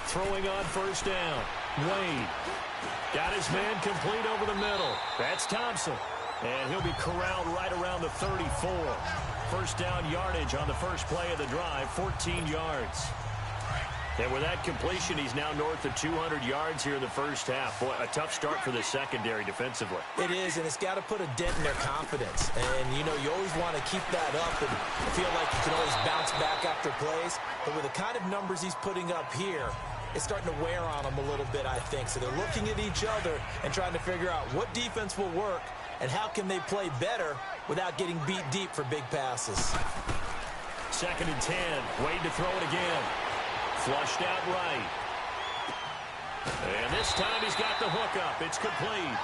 Throwing on first down. Wade. Got his man complete over the middle. That's Thompson. And he'll be corralled right around the 34. First down yardage on the first play of the drive, 14 yards. And with that completion, he's now north of 200 yards here in the first half. Boy, a tough start for the secondary defensively. It is, and it's got to put a dent in their confidence. And, you know, you always want to keep that up and feel like you can always bounce back after plays. But with the kind of numbers he's putting up here, it's starting to wear on them a little bit, I think. So they're looking at each other and trying to figure out what defense will work and how can they play better without getting beat deep for big passes. 2nd and 10. Wade to throw it again. Flushed out right. And this time he's got the hook up. It's complete.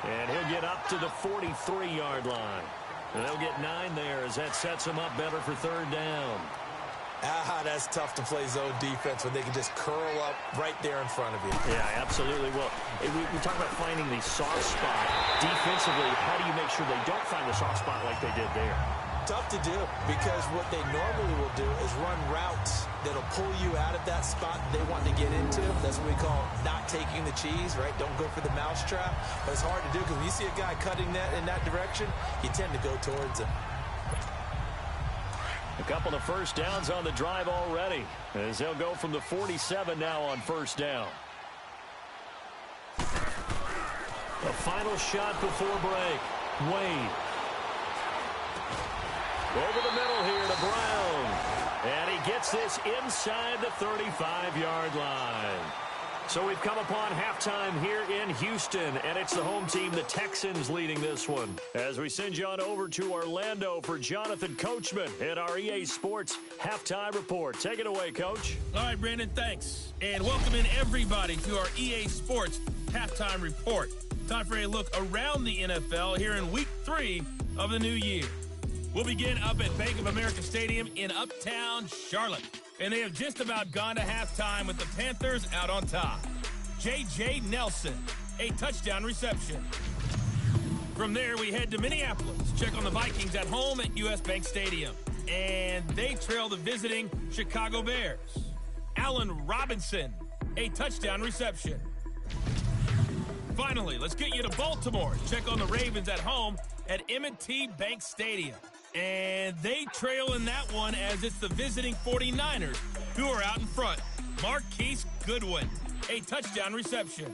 And he'll get up to the 43-yard line. And they'll get 9 there as that sets him up better for 3rd down. That's tough to play zone defense when they can just curl up right there in front of you. Yeah, absolutely. Well, we talk about finding the soft spot. Defensively, how do you make sure they don't find the soft spot like they did there? Tough to do, because what they normally will do is run routes that'll pull you out of that spot they want to get into. That's what we call not taking the cheese, right? Don't go for the mousetrap. But it's hard to do because when you see a guy cutting that in that direction, you tend to go towards him. A couple of first downs on the drive already, as they'll go from the 47 now on first down. The final shot before break. Wade. Over the middle here to Brown. And he gets this inside the 35-yard line. So we've come upon halftime here in Houston, and it's the home team, the Texans, leading this one. As we send you on over to Orlando for Jonathan Coachman at our EA Sports Halftime Report. Take it away, Coach. All right, Brandon, thanks. And welcome in everybody to our EA Sports Halftime Report. Time for a look around the NFL here in Week 3 of the new year. We'll begin up at Bank of America Stadium in Uptown Charlotte. And they have just about gone to halftime with the Panthers out on top. J.J. Nelson, a touchdown reception. From there, we head to Minneapolis. Check on the Vikings at home at U.S. Bank Stadium. And they trail the visiting Chicago Bears. Allen Robinson, a touchdown reception. Finally, let's get you to Baltimore. Check on the Ravens at home at M&T Bank Stadium. And they trail in that one as it's the visiting 49ers who are out in front. Marquise Goodwin, a touchdown reception.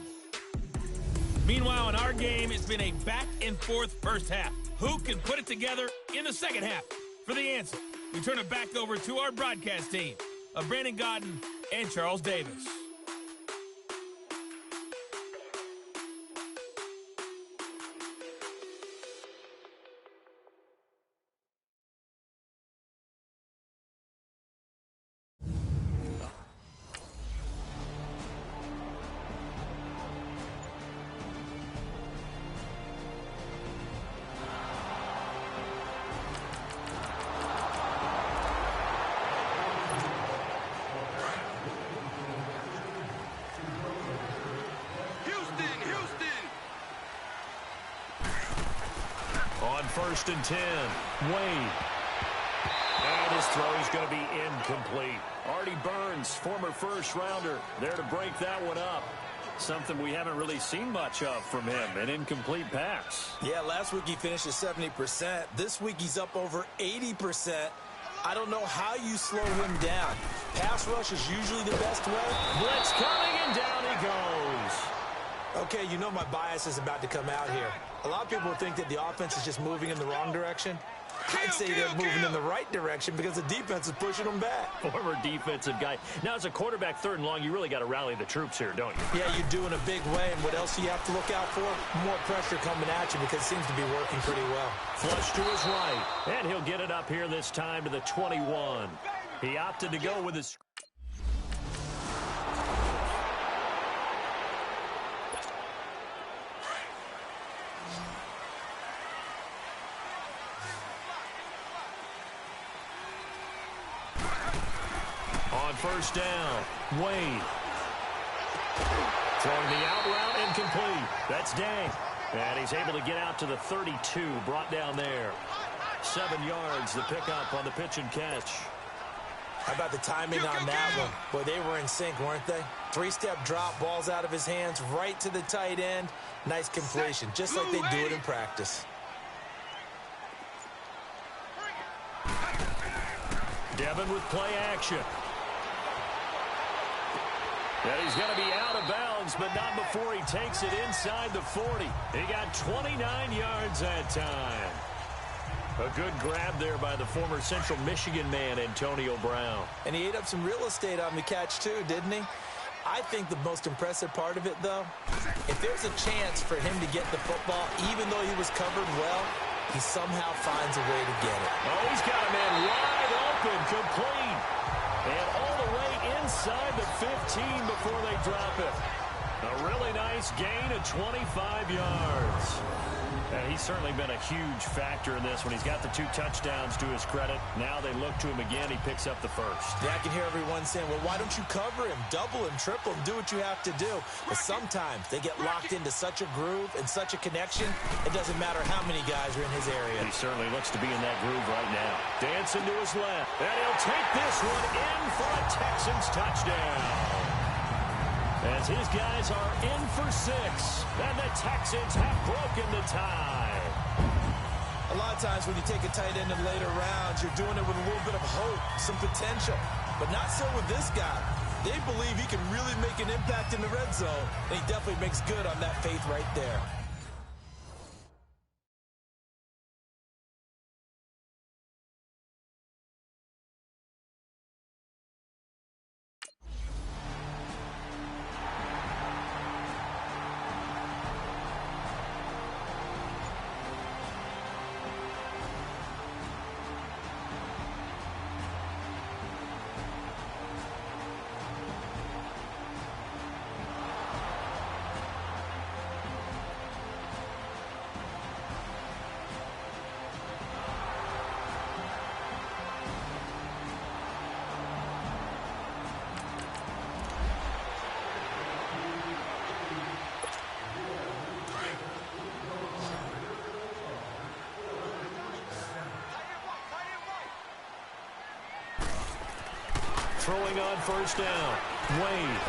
Meanwhile, in our game, it's been a back-and-forth first half. Who can put it together in the second half? For the answer, we turn it back over to our broadcast team of Brandon Godden and Charles Davis. First and 10. Wade. And his throw is going to be incomplete. Artie Burns, former first-rounder, there to break that one up. Something we haven't really seen much of from him, an incomplete pass. Yeah, last week he finished at 70%. This week he's up over 80%. I don't know how you slow him down. Pass rush is usually the best way. Blitz coming, and down he goes. Okay, you know my bias is about to come out here. A lot of people think that the offense is just moving in the wrong direction. I'd say they're moving in the right direction because the defense is pushing them back. Former defensive guy. Now, as a quarterback, 3rd and long, you really got to rally the troops here, don't you? Yeah, you do in a big way. And what else do you have to look out for? More pressure coming at you because it seems to be working pretty well. Flush to his right. And he'll get it up here this time to the 21. He opted to go with his... First down, Wade. Throwing the out route incomplete. That's Dang. And he's able to get out to the 32, brought down there. 7 yards, the pickup on the pitch and catch. How about the timing on that one? Boy, they were in sync, weren't they? Three-step drop, balls out of his hands, right to the tight end. Nice completion, just like they do it in practice. Devin with play action. And he's going to be out of bounds, but not before he takes it inside the 40. He got 29 yards that time. A good grab there by the former Central Michigan man, Antonio Brown. And he ate up some real estate on the catch, too, didn't he? I think the most impressive part of it, though, if there's a chance for him to get the football, even though he was covered well, he somehow finds a way to get it. Oh, he's got a man wide open, complete. And all the way inside the 15 before they drop it. A really nice gain of 25 yards. And he's certainly been a huge factor in this when he's got the 2 touchdowns to his credit. Now they look to him again. He picks up the first. Yeah, I can hear everyone saying, well, why don't you cover him, double him, triple him, do what you have to do. But sometimes they get locked into such a groove and such a connection, it doesn't matter how many guys are in his area. He certainly looks to be in that groove right now. Dancing to his left. And he'll take this one in for a Texans touchdown. As his guys are in for 6, and the Texans have broken the tie. A lot of times when you take a tight end in later rounds, you're doing it with a little bit of hope, some potential. But not so with this guy. They believe he can really make an impact in the red zone, and he definitely makes good on that faith right there. Throwing on first down. Wade.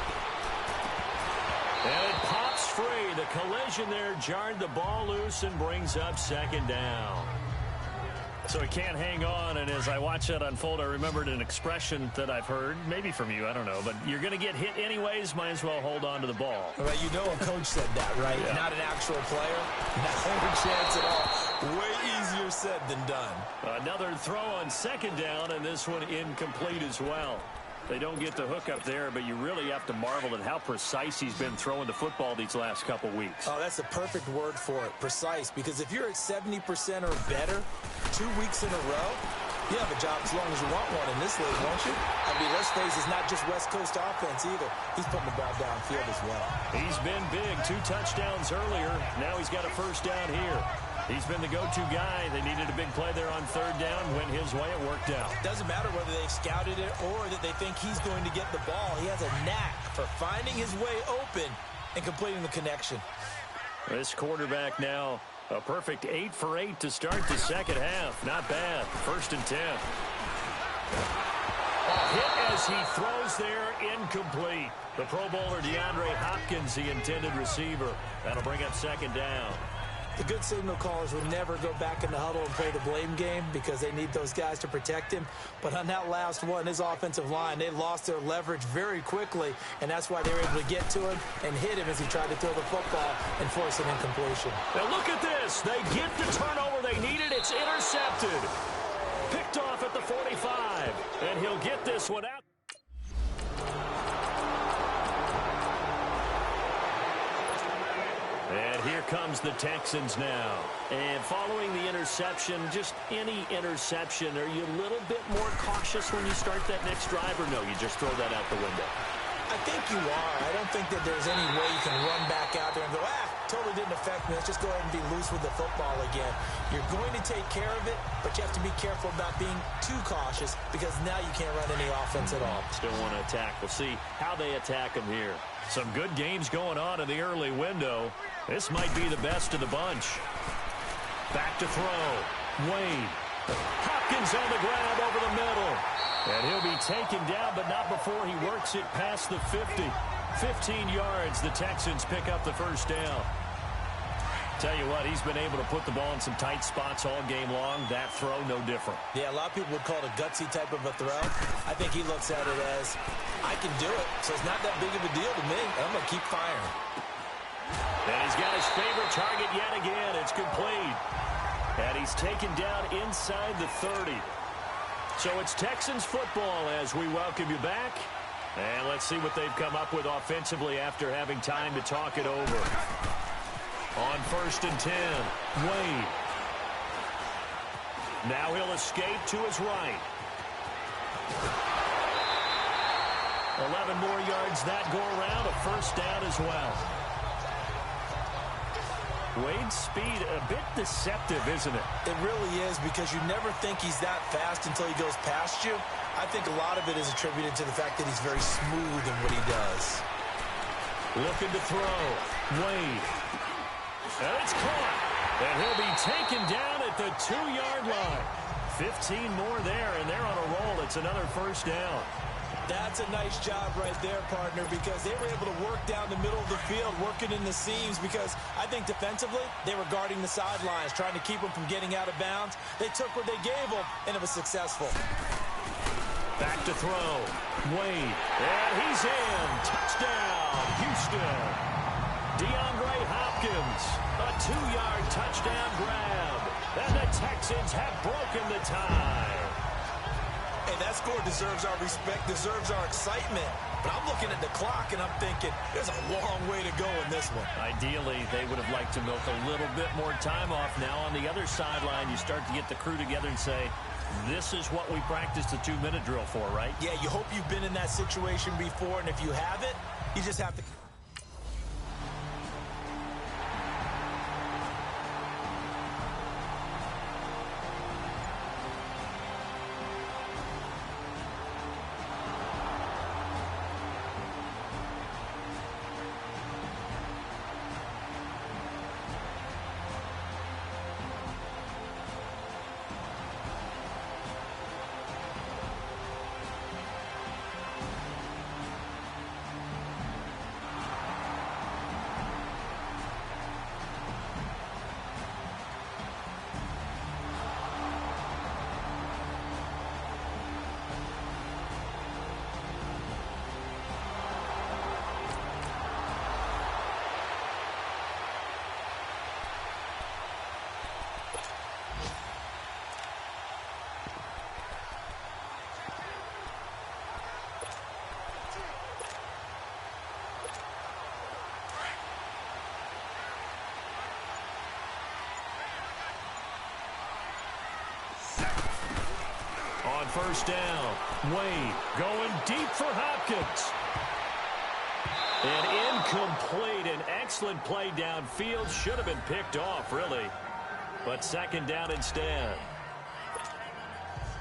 And it pops free. The collision there jarred the ball loose and brings up second down. So he can't hang on, and as I watch that unfold, I remembered an expression that I've heard, maybe from you, I don't know, but you're going to get hit anyways, might as well hold on to the ball. Well, you know a coach said that, right? Yeah. Not an actual player. Not a chance at all. Way easier said than done. Another throw on second down, and this one incomplete as well. They don't get the hook up there, but you really have to marvel at how precise he's been throwing the football these last couple weeks. Oh, that's the perfect word for it, precise. Because if you're at 70% or better 2 weeks in a row, you have a job as long as you want one in this league, won't you? I mean, let's face it, it's not just West Coast offense either. He's putting the ball downfield as well. He's been big. 2 touchdowns earlier. Now he's got a first down here. He's been the go-to guy. They needed a big play there on third down. Went his way. It worked out. Doesn't matter whether they've scouted it or that they think he's going to get the ball. He has a knack for finding his way open and completing the connection. This quarterback now, a perfect 8 for 8 to start the second half. Not bad. 1st and 10. A hit as he throws there, incomplete. The Pro Bowler DeAndre Hopkins, the intended receiver. That'll bring up second down. The good signal callers would never go back in the huddle and play the blame game because they need those guys to protect him. But on that last one, his offensive line, they lost their leverage very quickly, and that's why they were able to get to him and hit him as he tried to throw the football and force an incompletion. Now look at this. They get the turnover they needed. It's intercepted. Picked off at the 45, and he'll get this one out. And here comes the Texans now. And following the interception, just any interception, are you a little bit more cautious when you start that next drive, or no, you just throw that out the window? I think you are. I don't think that there's any way you can run back out there and go, totally didn't affect me. Let's just go ahead and be loose with the football again. You're going to take care of it, but you have to be careful about being too cautious because now you can't run any offense at all. Still want to attack. We'll see how they attack them here. Some good games going on in the early window. This might be the best of the bunch. Back to throw. Wade. Hopkins on the grab over the middle. And he'll be taken down, but not before he works it past the 50. 15 yards, the Texans pick up the first down. Tell you what, he's been able to put the ball in some tight spots all game long. That throw, no different. Yeah, a lot of people would call it a gutsy type of a throw. I think he looks at it as, I can do it, so it's not that big of a deal to me. I'm going to keep firing. And he's got his favorite target yet again. It's complete. And he's taken down inside the 30. So it's Texans football as we welcome you back. And let's see what they've come up with offensively after having time to talk it over. On 1st and 10, Wade. Now he'll escape to his right. 11 more yards that go around, a first down as well. Wade's speed a bit deceptive, isn't it? It really is, because you never think he's that fast until he goes past you. I think a lot of it is attributed to the fact that he's very smooth in what he does. Looking to throw. Wade. And it's caught. And he'll be taken down at the 2-yard line. 15 more there, and they're on a roll. It's another first down. That's a nice job right there, partner, because they were able to work down the middle of the field, working in the seams, because I think defensively they were guarding the sidelines, trying to keep them from getting out of bounds. They took what they gave them, and it was successful. Back to throw. Wade. And he's in. Touchdown, Houston. DeAndre Hopkins. A 2-yard touchdown grab. And the Texans have broken the tie. Hey, that score deserves our respect, deserves our excitement. But I'm looking at the clock, and I'm thinking, there's a long way to go in this one. Ideally, they would have liked to milk a little bit more time off. Now on the other sideline, you start to get the crew together and say, this is what we practiced the 2-minute drill for, right? Yeah, you hope you've been in that situation before, and if you haven't, you just have to... On first down, Wade going deep for Hopkins. And incomplete. An excellent play downfield. Should have been picked off, really. But second down instead.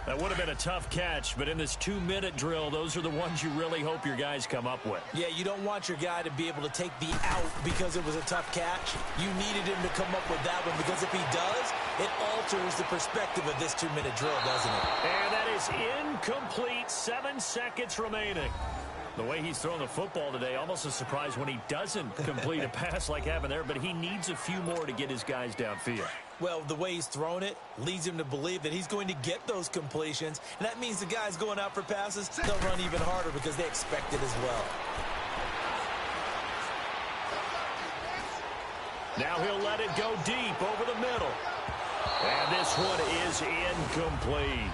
That would have been a tough catch, but in this 2-minute drill, those are the ones you really hope your guys come up with. Yeah, you don't want your guy to be able to take the out because it was a tough catch. You needed him to come up with that one, because if he does, it alters the perspective of this 2-minute drill, doesn't it? And that is incomplete. 7 seconds remaining. The way he's throwing the football today, almost a surprise when he doesn't complete a pass like having there, but he needs a few more to get his guys downfield. Well, the way he's thrown it leads him to believe that he's going to get those completions, and that means the guys going out for passes, they'll run even harder because they expect it as well. Now he'll let it go deep over the middle. And this one is incomplete.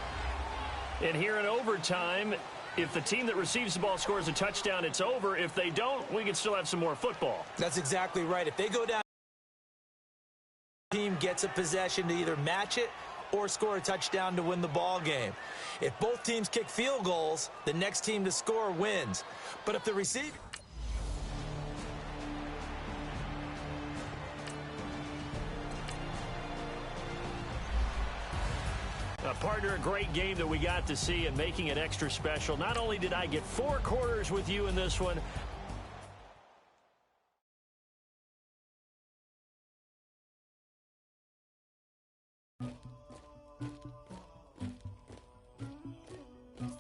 And here in overtime, if the team that receives the ball scores a touchdown, it's over. If they don't, we can still have some more football. That's exactly right. If they go down, the team gets a possession to either match it or score a touchdown to win the ball game. If both teams kick field goals, the next team to score wins. But if the receiver... Partner, a great game that we got to see and making it extra special. Not only did I get 4 quarters with you in this one,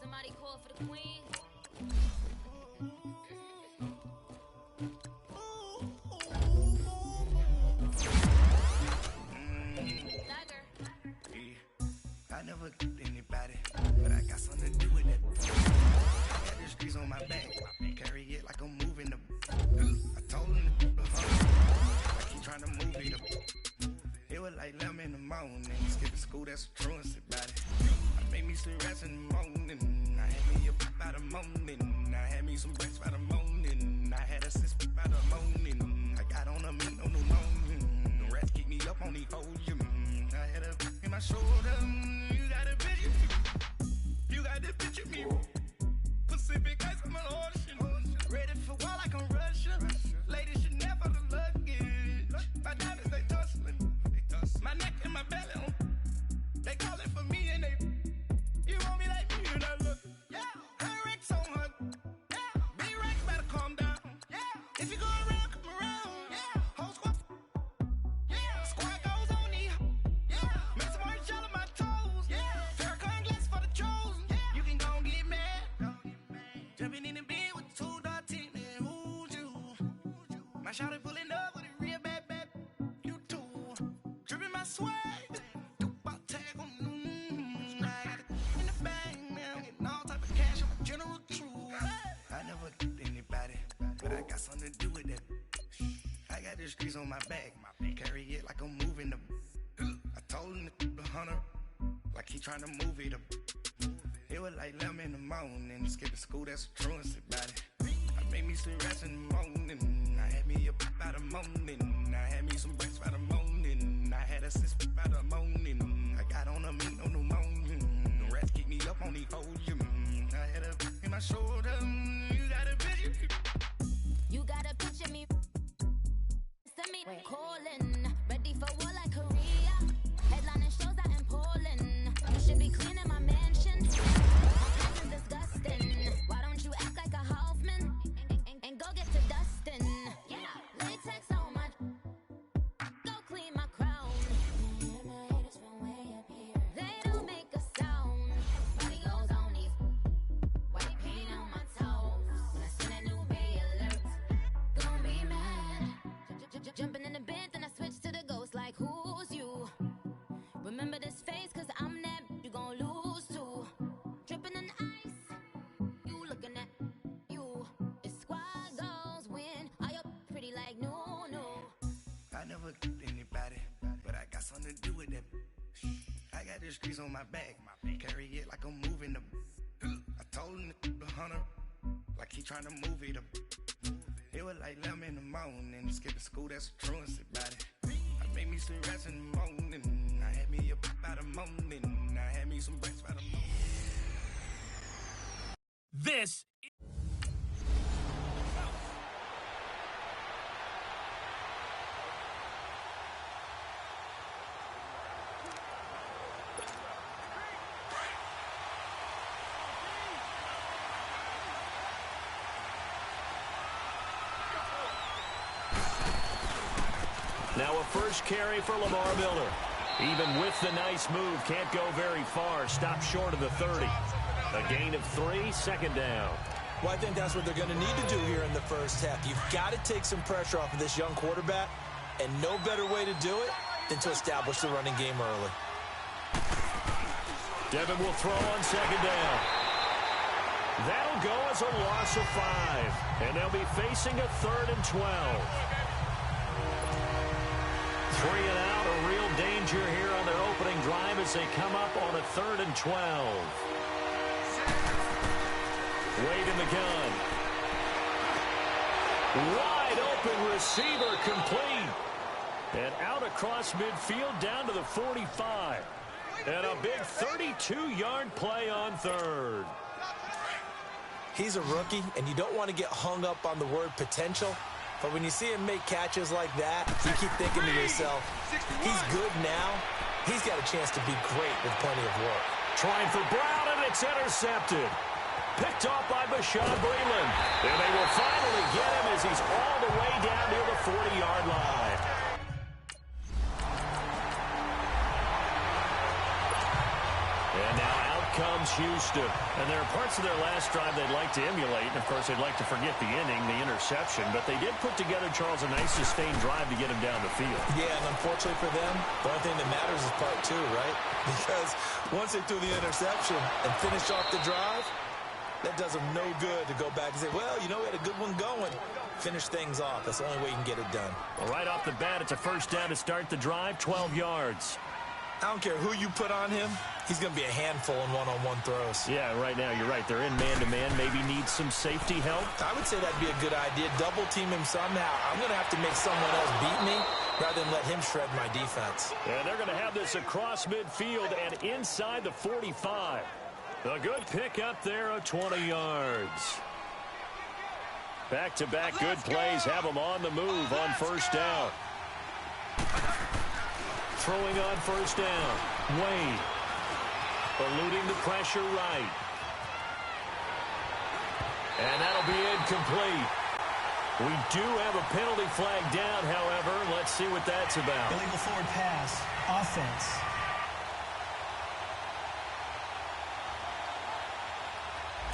Somebody I never killed anybody, but I got something to do with it. I got the streets on my back, carry it like I'm moving the. I told him to I keep trying to move it up. It was like 11 in the morning, skipping school, that's a truancy about it. I made me some rest in the morning, I had me a pop by the morning, I had me some breaks by the morning, I had a six by the morning, I got on a meat on the morning, the rats keep me up on the volume, I had a in my shoulder. You got the picture me. Pacific ice, I'm an ocean. Ready for war like I'm Russian. Ladies should never the luggage. My diamonds, they tussling. My neck and my belly. They calling for me and they. You want me like me and I look. Yeah. High Rex on her. Yeah. B-Rex better calm down. Yeah. If you go around, come around. Yeah. Whole squad. Yeah. Squad goes on me. Yeah. Make some orange gel on my toes. Yeah. Farrakhan glass for the chosen. Yeah. You can go and get mad. Jumping in the bed with two dark teeth, man. Who's you? My shawty pulling up with a real bad. You too. Dripping my swag. About tag on. I got it in the bag, man. Getting all type of cash. I'm a general true. I never killed anybody, but I got something to do with that. I got the streets on my back. Carry it like I'm moving the. I told him to the hunter, like he trying to move it up. It was like 11 in the morning, skipping school, that's a truancy about it. I made me some rest in the morning, I had me a pop by the morning, I had me some breaks by the morning, I had a six by the morning, I got on a meat on the morning, the rats keep me up on the volume, I had a in my shoulder, you got a picture. You got a picture me. Send me calling, ready for war like Korea. Headlining shows out in Poland. You should be cleaning my mansion. My place is disgusting. Why don't you act like a Hoffman and go get to Dustin? Yeah, latex on my. Go clean my crown. They don't make a sound. Body goes on these. White paint on my toes. When I send a new Bay alert, gon' be mad. Jumping in the bed, then I switch to the ghost like who's you? Remember this face, cause I'm that you gon' lose too. Dripping in ice, you looking at you. It's squad goals win. Are you pretty like no? I never killed anybody, but I got something to do with that. I got the streets on my back, carry it like I'm moving the. I told him to the hunter, like he trying to move it up. It was like 11 in the morning, skipping school, that's a truancy about it. I made me some rest in the morning, I had me a pop by the morning, I had me some breaks by the morning. This Now a first carry for Lamar Miller. Even with the nice move, can't go very far. Stop short of the 30. A gain of 3, second down. Well, I think that's what they're going to need to do here in the first half. You've got to take some pressure off of this young quarterback, and no better way to do it than to establish the running game early. Devin will throw on second down. That'll go as a loss of 5. And they'll be facing a 3rd and 12. 3 and out, a real danger here on their opening drive as they come up on a 3rd and 12. Wade in the gun. Wide open receiver complete. And out across midfield down to the 45. And a big 32-yard play on 3rd. He's a rookie, and you don't want to get hung up on the word potential. But when you see him make catches like that, you keep thinking to yourself, he's good now. He's got a chance to be great with plenty of work. Trying for Brown, and it's intercepted. Picked off by Bashaud Breeland. And they will finally get him as he's all the way down near the 40-yard line. And now out comes Houston. And there are parts of their last drive they'd like to emulate. And, of course, they'd like to forget the inning, the interception. But they did put together, Charles, a nice sustained drive to get him down the field. Yeah, and unfortunately for them, the only thing that matters is part two, right? Because once they threw the interception and finished off the drive, that does them no good to go back and say, well, you know, we had a good one going. Finish things off. That's the only way you can get it done. Well, right off the bat, it's a first down to start the drive, 12 yards. I don't care who you put on him. He's going to be a handful in one-on-one throws. Yeah, right now, you're right. They're in man-to-man. Maybe need some safety help. I would say that'd be a good idea. Double team him somehow. I'm going to have to make someone else beat me rather than let him shred my defense. And they're going to have this across midfield and inside the 45. A good pickup there of 20 yards. Back-to-back good plays have them on the move on first down. Throwing on first down. Wade. Eluding the pressure right. And that'll be incomplete. We do have a penalty flag down, however. Let's see what that's about. Illegal forward pass. Offense.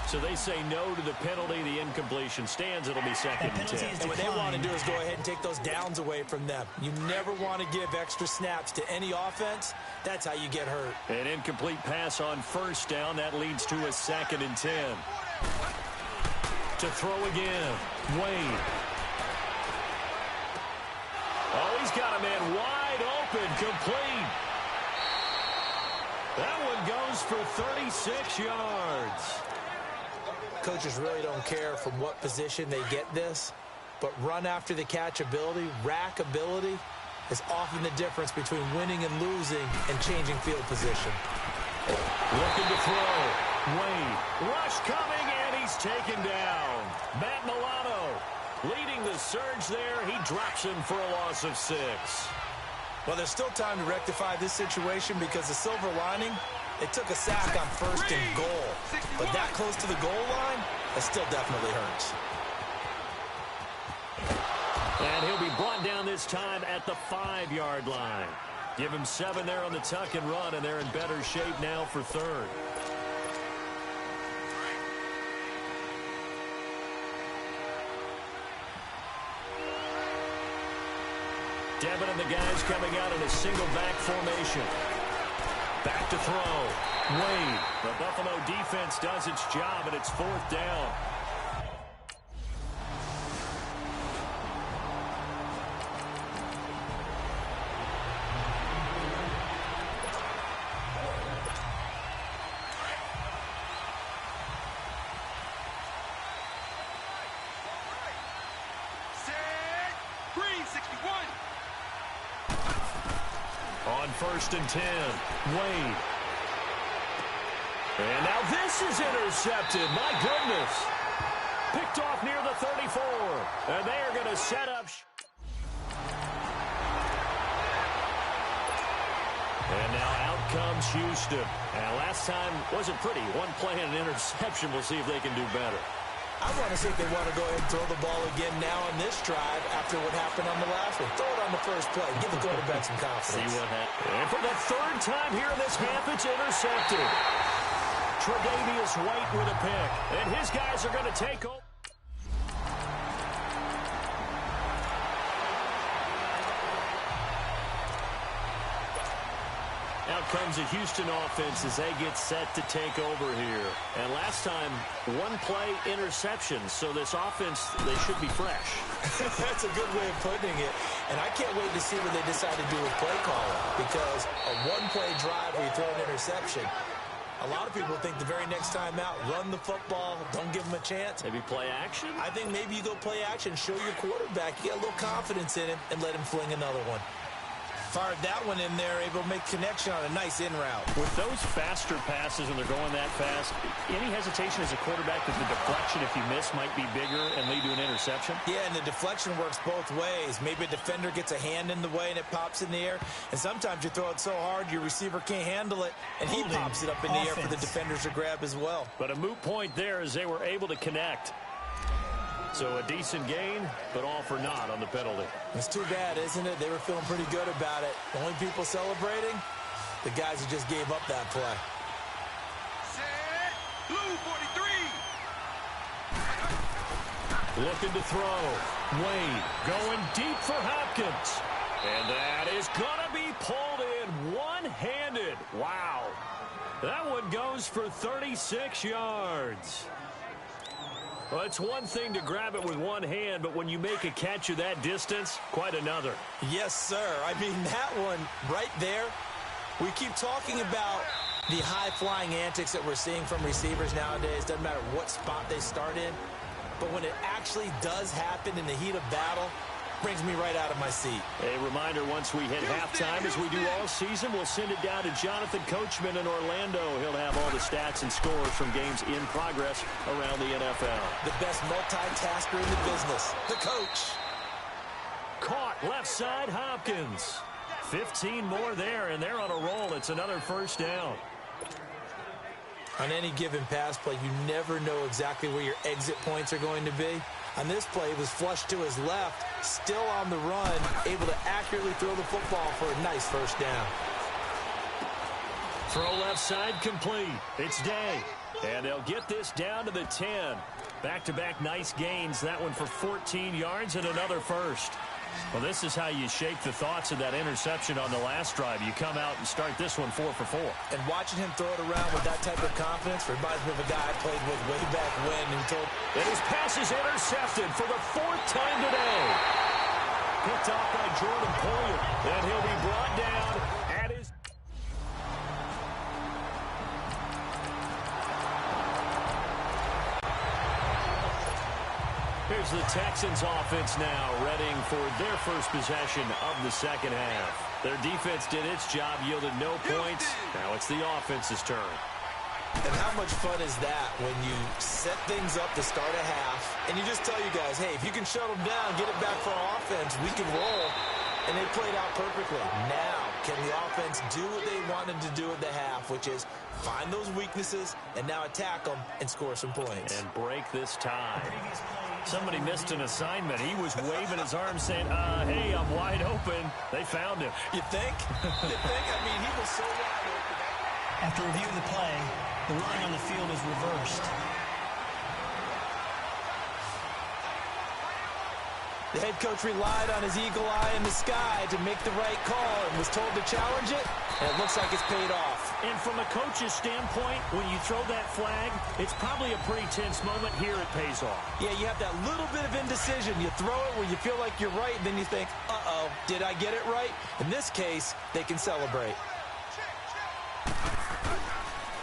So they say no to the penalty. The incompletion stands. It'll be second and 10. And what they want to do is go ahead and take those downs away from them. You never want to give extra snaps to any offense. That's how you get hurt. An incomplete pass on first down. That leads to a second and 10. To throw again. Wade. Oh, he's got a man wide open. Complete. That one goes for 36 yards. Coaches really don't care from what position they get this, but run after the catch ability, rack ability, is often the difference between winning and losing and changing field position. Looking to throw. Wade. Rush coming, and he's taken down. Matt Milano leading the surge there. He drops him for a loss of 6. Well, there's still time to rectify this situation because the silver lining, they took a sack on first and goal. But that close to the goal line, that still definitely hurts. And he'll be brought down this time at the 5-yard line. Give him 7 there on the tuck and run, and they're in better shape now for third. Devin and the guys coming out in a single back formation. Back to throw. Wade. The Buffalo defense does its job, and it's fourth down. On first and 10, Wade. And now this is intercepted. My goodness. Picked off near the 34. And they are going to set up. And now out comes Houston. And last time wasn't pretty. One play and an interception. We'll see if they can do better. I want to see if they want to go ahead and throw the ball again now on this drive after what happened on the last one. Throw it on the first play. Give the quarterback some confidence. See what happens. And for the third time here in this half, it's intercepted. Tre'Davious White with a pick. And his guys are going to take over. Out comes a Houston offense as they get set to take over here. And last time, one play interception. So this offense, they should be fresh. That's a good way of putting it. And I can't wait to see what they decide to do with play calling. Because a one-play drive where you throw an interception, a lot of people think the very next time out, run the football, don't give them a chance. Maybe play action? I think maybe you go play action, show your quarterback, you get a little confidence in him, and let him fling another one. Fired that one in there, able to make connection on a nice in route. With those faster passes and they're going that fast, any hesitation as a quarterback that the deflection, if you miss, might be bigger and lead to an interception? Yeah, and the deflection works both ways. Maybe a defender gets a hand in the way and it pops in the air. And sometimes you throw it so hard your receiver can't handle it, and he pops it up in the air for the defenders to grab as well. But a moot point there as they were able to connect. So a decent gain, but all for naught on the penalty. It's too bad, isn't it? They were feeling pretty good about it. The only people celebrating, the guys who just gave up that play. Blue 43. Looking to throw. Wade going deep for Hopkins. And that is going to be pulled in one-handed. Wow. That one goes for 36 yards. Well, it's one thing to grab it with one hand, but when you make a catch of that distance, quite another. Yes, sir. I mean, that one right there, we keep talking about the high-flying antics that we're seeing from receivers nowadays. Doesn't matter what spot they start in. But when it actually does happen in the heat of battle, brings me right out of my seat. A reminder, once we hit halftime, as we do all season, we'll send it down to Jonathan Coachman in Orlando. He'll have all the stats and scores from games in progress around the NFL. The best multitasker in the business, the coach. Caught left side, Hopkins. 15 more there, and they're on a roll. It's another first down. On any given pass play, you never know exactly where your exit points are going to be. On this play, it was flushed to his left, still on the run, able to accurately throw the football for a nice first down. Throw left side complete. It's Day. And they'll get this down to the 10. Back-to-back nice gains. That one for 14 yards and another first. Well, this is how you shake the thoughts of that interception on the last drive. You come out and start this one 4 for 4. And watching him throw it around with that type of confidence reminds me of a guy I played with way back when who told... And his pass is intercepted for the 4th time today. Picked off by Jordan Poyer. And he'll be brought down at his... Here's the Texans offense now, readying for their first possession of the second half. Their defense did its job, yielded no points. Now it's the offense's turn. And how much fun is that when you set things up to start a half, and you just tell you guys, hey, if you can shut them down, get it back for our offense, we can roll. And they played out perfectly. Now, can the offense do what they wanted to do at the half, which is find those weaknesses and now attack them and score some points. And break this tie. Somebody missed an assignment. He was waving his arms saying, hey, I'm wide open. They found him. You think? You think? I mean, he was so wide open. After reviewing the play, the running on the field is reversed. The head coach relied on his eagle eye in the sky to make the right call and was told to challenge it, and it looks like it's paid off. And from a coach's standpoint, when you throw that flag, it's probably a pretty tense moment. Here it pays off. Yeah, you have that little bit of indecision. You throw it where you feel like you're right, and then you think, uh-oh, did I get it right? In this case, they can celebrate.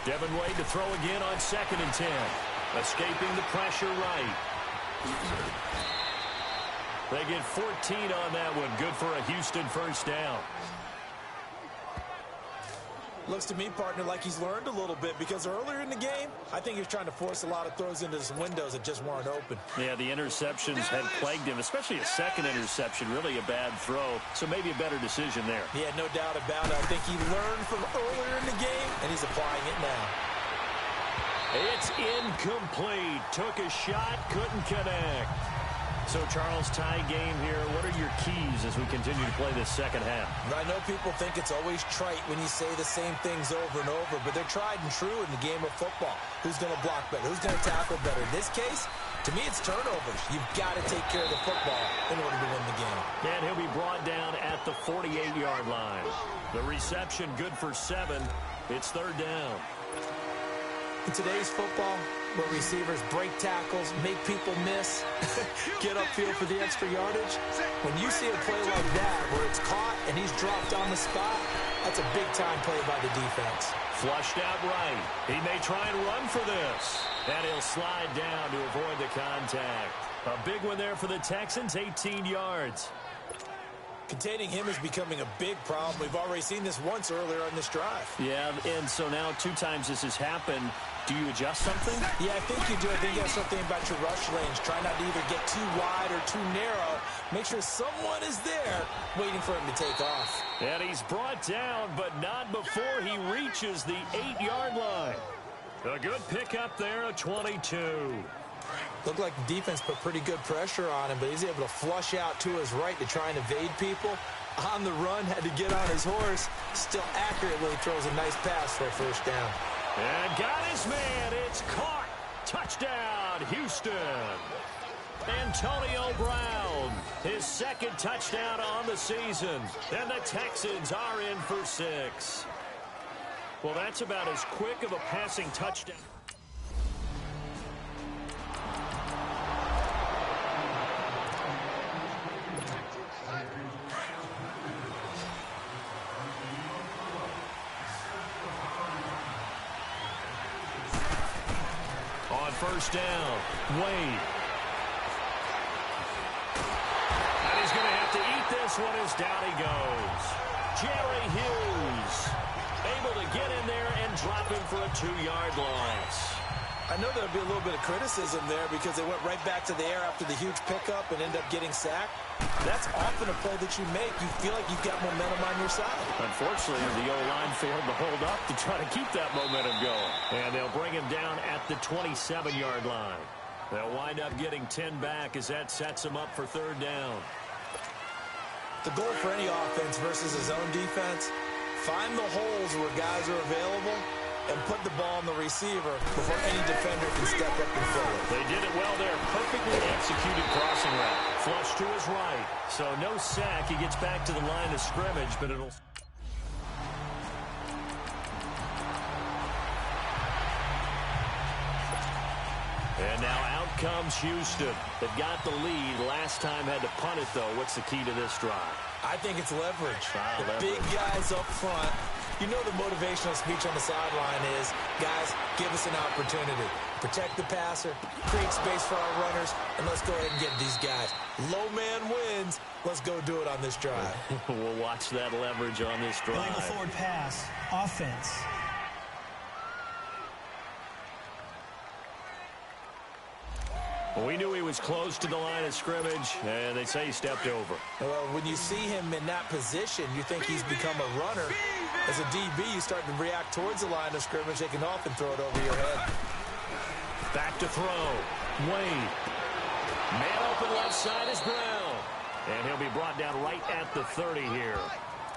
Devin Wade to throw again on 2nd and 10. Escaping the pressure right. They get 14 on that one. Good for a Houston first down. Looks to me, partner, like he's learned a little bit because earlier in the game, I think he was trying to force a lot of throws into some windows that just weren't open. Yeah, the interceptions had plagued him, especially a second interception, really a bad throw. So maybe a better decision there. Yeah, no doubt about it. I think he learned from earlier in the game, and he's applying it now. It's incomplete. Took a shot, couldn't connect. So, Charles, tie game here. What are your keys as we continue to play this second half? I know people think it's always trite when you say the same things over and over, but they're tried and true in the game of football. Who's going to block better? Who's going to tackle better? In this case, to me, it's turnovers. You've got to take care of the football in order to win the game. And he'll be brought down at the 48-yard line. The reception good for 7. It's 3rd down. In today's football, where receivers break tackles, make people miss, get upfield for the extra yardage, when you see a play like that where it's caught and he's dropped on the spot, that's a big-time play by the defense. Flushed out right. He may try and run for this. And he'll slide down to avoid the contact. A big one there for the Texans, 18 yards. Containing him is becoming a big problem. We've already seen this once earlier on this drive. Yeah, and so now 2 times this has happened. Do you adjust something? Yeah, I think you do. I think you have something about your rush lanes. Try not to either get too wide or too narrow. Make sure someone is there waiting for him to take off. And he's brought down, but not before he reaches the 8-yard line. A good pickup there, a 22. Looked like the defense put pretty good pressure on him, but he's able to flush out to his right to try and evade people. On the run, had to get on his horse. Still accurately throws a nice pass for a first down. And got his man. It's caught. Touchdown, Houston. Antonio Brown, his second touchdown on the season. And the Texans are in for 6. Well, that's about as quick of a passing touchdown. On first down, Wade. And he's going to have to eat this one as down he goes. Jerry Hughes able to get in there and drop him for a 2-yard loss. I know there'll be a little bit of criticism there because they went right back to the air after the huge pickup and ended up getting sacked. That's often a play that you make. You feel like you've got momentum on your side. Unfortunately, the O-line failed to hold up to try to keep that momentum going. And they'll bring him down at the 27-yard line. They'll wind up getting 10 back as that sets him up for third down. The goal for any offense versus his own defense, find the holes where guys are available and put the ball on the receiver before any defender can step up and fill it. They did it well there. Perfectly executed crossing route. Flush to his right. So no sack. He gets back to the line of scrimmage, but it'll... And now out comes Houston. They've got the lead. Last time had to punt it, though. What's the key to this drive? I think it's leverage. Leverage. Big guys up front. You know the motivational speech on the sideline is, guys, give us an opportunity. Protect the passer, create space for our runners, and let's go ahead and get these guys. Low man wins. Let's go do it on this drive. We'll watch that leverage on this drive. Illegal forward pass. Offense. We knew he was close to the line of scrimmage, and they say he stepped over. Well, when you see him in that position, you think he's become a runner. As a DB, you start to react towards the line of scrimmage. They can often throw it over your head. Back to throw. Wade. Man open left side is Brown. And he'll be brought down right at the 30 here.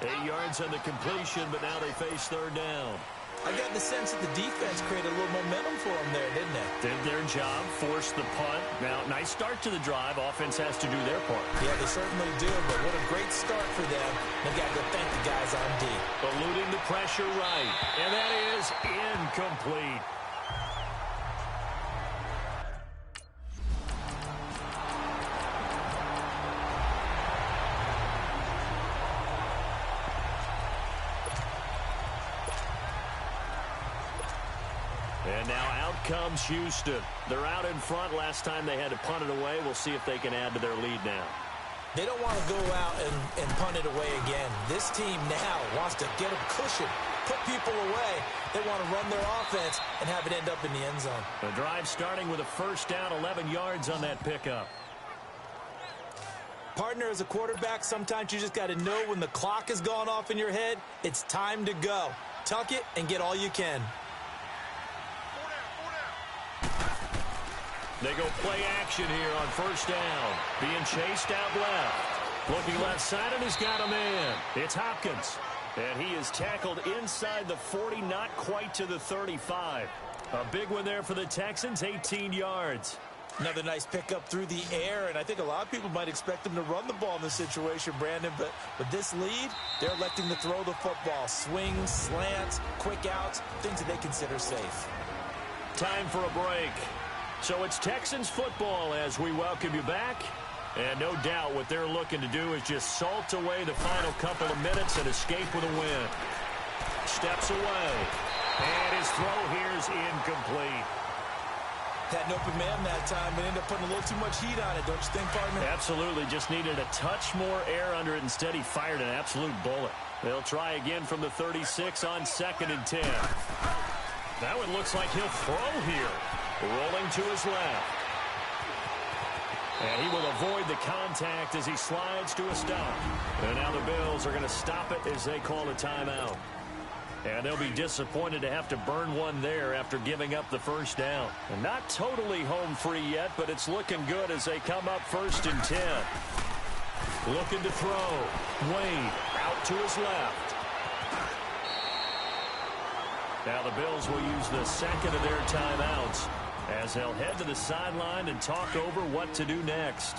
8 yards on the completion, but now they face third down. I got the sense that the defense created a little momentum for them there, didn't they? Did their job, forced the punt. Now, nice start to the drive. Offense has to do their part. Yeah, they certainly do, but what a great start for them. They got to go thank the guys on D. Eluding the pressure right, and that is incomplete. And now out comes Houston. They're out in front. Last time they had to punt it away. We'll see if they can add to their lead now. They don't want to go out and punt it away again. This team now wants to get a cushion, put people away. They want to run their offense and have it end up in the end zone. The drive starting with a first down, 11 yards on that pickup. Partner, as a quarterback, sometimes you just got to know when the clock has gone off in your head, it's time to go. Tuck it and get all you can. They go play action here on first down. Being chased out left. Looking left side, and he's got a man. It's Hopkins. And he is tackled inside the 40, not quite to the 35. A big one there for the Texans, 18 yards. Another nice pickup through the air, and I think a lot of people might expect them to run the ball in this situation, Brandon, but with this lead, they're electing to throw the football. Swings, slants, quick outs, things that they consider safe. Time for a break. So it's Texans football as we welcome you back. And no doubt what they're looking to do is just salt away the final couple of minutes and escape with a win. Steps away. And his throw here is incomplete. Had an open man that time, but ended up putting a little too much heat on it, don't you think, partner? Absolutely. Just needed a touch more air under it. Instead, he fired an absolute bullet. They'll try again from the 36 on 2nd and 10. Now it looks like he'll throw here. Rolling to his left. And he will avoid the contact as he slides to a stop. And now the Bills are going to stop it as they call a timeout. And they'll be disappointed to have to burn one there after giving up the first down. And not totally home free yet, but it's looking good as they come up 1st and 10. Looking to throw. Wade out to his left. Now the Bills will use the second of their timeouts as they'll head to the sideline and talk over what to do next.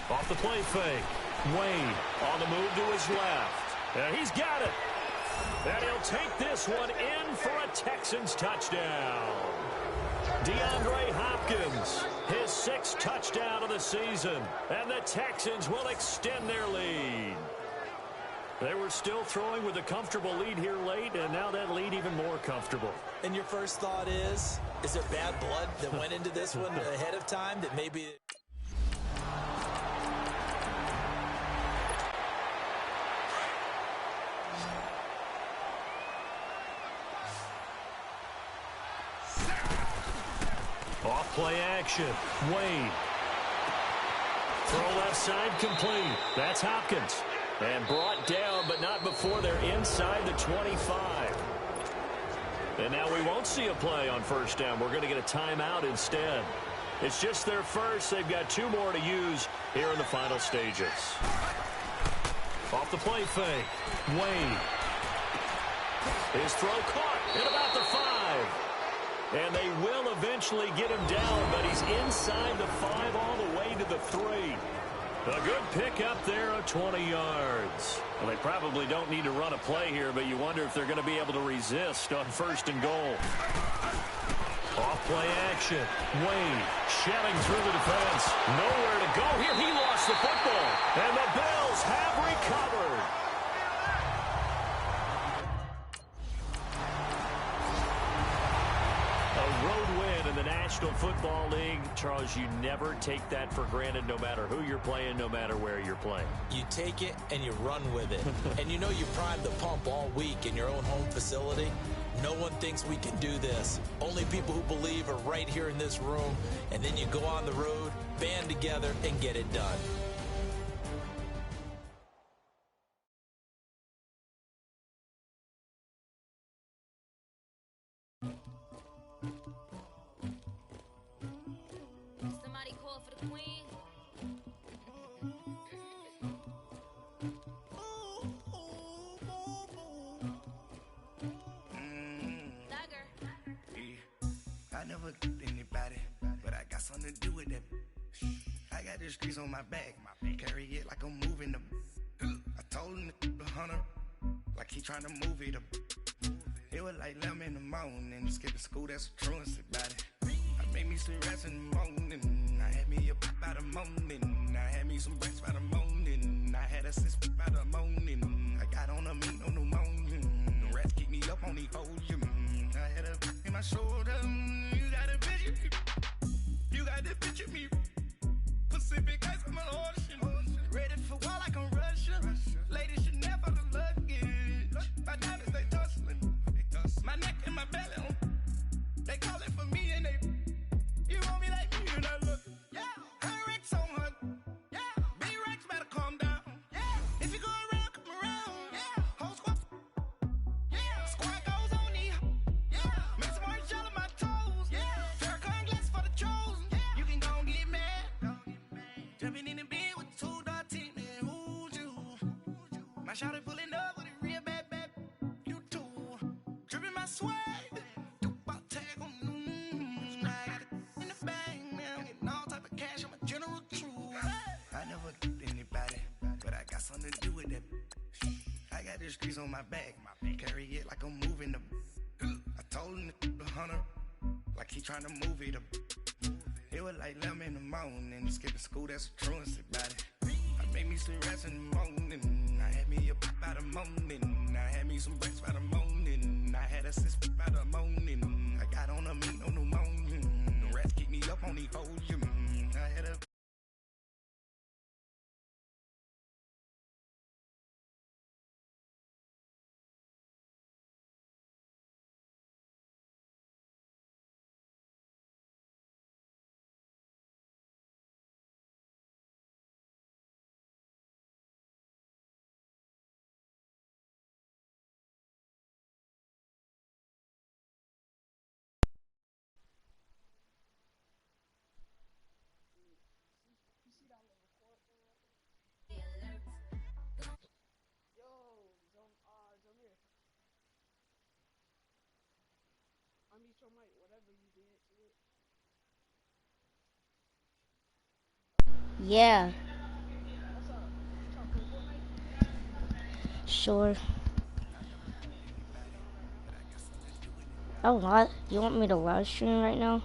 Off the play fake. Wade on the move to his left. And he's got it. And he'll take this one in for a Texans touchdown. DeAndre Hopkins, his 6th touchdown of the season. And the Texans will extend their lead. They were still throwing with a comfortable lead here late, and now that lead even more comfortable. And your first thought is there bad blood that went into this one ahead of time that maybe... Off play action. Wade. Throw left side complete. That's Hopkins. And brought down, but not before they're inside the 25. And now we won't see a play on first down. We're going to get a timeout instead. It's just their first. They've got 2 more to use here in the final stages. Off the play fake. Wade. His throw caught at about the 5. And they will eventually get him down, but he's inside the 5 all the way to the 3. A good pick up there of 20 yards. Well, they probably don't need to run a play here, but you wonder if they're going to be able to resist on first and goal. Off play action. Wade shelling through the defense. Nowhere to go here. He lost the football. And the Bills have recovered. A road win in the National Football League. Charles, you never take that for granted no matter who you're playing, no matter where you're playing. You take it and you run with it. And you know you primed the pump all week in your own home facility. No one thinks we can do this. Only people who believe are right here in this room. And then you go on the road, band together, and get it done. Somebody call for the queen. I never anybody, but I got something to do with that. I got the streets on my back, carry it like I'm moving them. I told him the hunter, like he trying to move it up. It was like 11 in the morning, skipping school, that's a truancy about it. I made me some rest in the morning, I had me up by the morning. I had me some breaks by the morning, I had a sis by the morning. I got on a meat on the morning, the rats keep me up on the podium. I had a in my shoulder, you got a picture, you got the picture me. Pacific ice on my ocean, ready for war like I'm Russia. Ladies should never the luggage. My diamonds they tussling, my neck and my belly. They call it for me and they. You want me like me and I look. Yeah, her Rex on her. Yeah, B-Rex better calm down. Yeah, if you go around, come around. Yeah, whole squad. Yeah, squad goes on the. Yeah, make some orange gel on my toes. Yeah, Farrakhan glass for the chosen. Yeah, you can go and get mad. Jumping in the bed with 2 dark teeth, man, who's you? My shawty pulling up with a real bad. You too. Dripping my swag. Do about tag on. I got it in the bag, man. Getting all type of cash. I'm a general true. I never anybody, but I got something to do with that. I got the streets on my back, carry it like I'm moving them. I told him the hunter, like he trying to move it up. It was like 11 in the morning, skipping school, that's a truancy about it. I made me some rest in the morning, I had me up by the morning. I had me some breaks by the morning, I had a sis by the morning. I got on a meat on the morning, the rats keep me up on the podium. I had a Yeah. Sure. Oh, what? You want me to live stream right now?